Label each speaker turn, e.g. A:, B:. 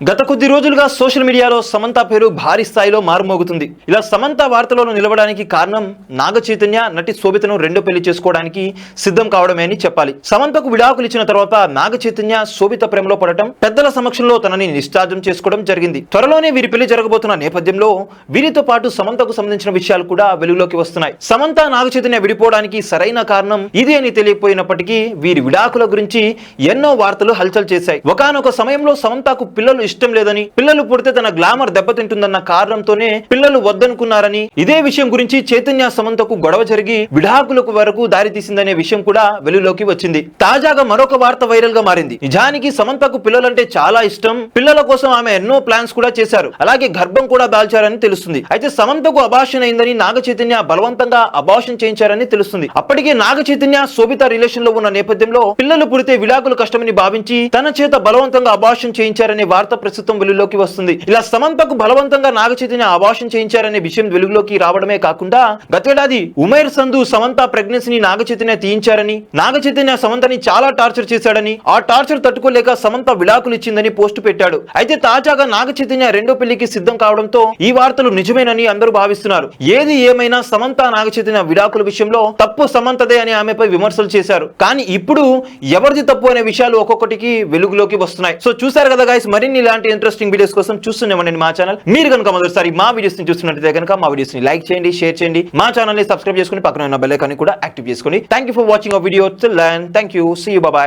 A: గత కొద్ది రోజులుగా సోషల్ మీడియాలో సమంత పేరు భారీ స్థాయిలో మారుమోగుతుంది. ఇలా సమంత వార్తలలో నిలవడానికి కారణం నాగ చైతన్య నటి శోభితను రెండో పెళ్లి చేసుకోవడానికి సిద్ధం కావడమే అని చెప్పాలి. సమంతకు విడాకులు ఇచ్చిన తర్వాత నాగ చైతన్య శోభిత ప్రేమలో పడటం, పెద్దల సమక్షంలో తనని నిశ్చార్జం చేసుకోవడం జరిగింది. త్వరలోనే వీరి పెళ్లి జరగబోతున్న నేపథ్యంలో వీరితో పాటు సమంతకు సంబంధించిన విషయాలు కూడా వెలుగులోకి వస్తున్నాయి. సమంత నాగ చైతన్య విడిపోవడానికి సరైన కారణం ఇది అని తెలియపోయినప్పటికీ వీరి విడాకుల గురించి ఎన్నో వార్తలు హల్చల్ చేశాయి. ఒకానొక సమయంలో సమంతకు పిల్లలు ఇష్టం లేదని, పిల్లలు పుడితే తన గ్లామర్ దెబ్బతింటుందన్న కారణంతోనే పిల్లలు వద్దనుకున్నారని, ఇదే విషయం గురించి చైతన్య సమంతకు గొడవ జరిగి విడాకులకు వరకు దారి తీసిందనే విషయం కూడా వెలుగులోకి వచ్చింది. తాజాగా మరొక వార్త వైరల్ గా మారింది. నిజానికి సమంతకు పిల్లలంటే చాలా ఇష్టం. పిల్లల కోసం ఆమె ఎన్నో ప్లాన్స్ కూడా చేశారు. అలాగే గర్భం కూడా దాల్చారని తెలుస్తుంది. అయితే సమంతకు అబార్షన్ అయిందని నాగ చైతన్య బలవంతంగా అబార్షన్ చేయించారని తెలుస్తుంది. అప్పటికే నాగ చైతన్య శోభిత రిలేషన్ లో ఉన్న నేపథ్యంలో పిల్లలు పుడితే విడాకులు కష్టమని భావించి తన చేత బలవంతంగా అబార్షన్ చేయించారనే వార్త ప్రస్తుతం వెలుగులోకి వస్తుంది. ఇలా సమంతకు బలవంతంగా నాగ చైతన్య అబార్షన్ చేయించారనే విషయం వెలుగులోకి రావడమే కాకుండా గతేడాది ఉమైర్ సంధు సమంత ప్రెగ్నెన్సీని నాగ చైతన్య తీయించారని, నాగ చైతన్య సమంతని చాలా టార్చర్ చేశాడని, ఆ టార్చర్ తట్టుకోలేక సమంత విడాకులు ఇచ్చిందని పోస్టు పెట్టాడు. అయితే తాజాగా నాగ చైతన్య రెండో పెళ్లికి సిద్ధం కావడంతో ఈ వార్తలు నిజమేనని అందరూ భావిస్తున్నారు. ఏది ఏమైనా సమంత నాగ చైతన్య విడాకుల విషయంలో తప్పు సమంతదే అని ఆమెపై విమర్శలు చేశారు. కానీ ఇప్పుడు ఎవరిది తప్పు అనే విషయాలు ఒక్కొక్కటికి వెలుగులోకి వస్తున్నాయి. సో చూసారు కదా గైస్, మరిన్ని ఇలాంటి ఇంట్రెస్టింగ్ వీడియోస్ కోసం చూస్తూనే మా ఛానల్. మీరు కనుక మొదటిసారి మా వీడియోస్ ని చూస్తున్నట్లయితే కనుక మా వీడియోస్ ని లైక్ చేయండి, షేర్ చేయండి, మా ఛానల్ ని సబ్స్క్రైబ్ చేసుకుని పక్కన ఉన్న బెల్ ఐకాన్ కూడా యాక్టివ్ చేసుకోండి. Thank you for watching our video. Till then thank you, see you, bye by.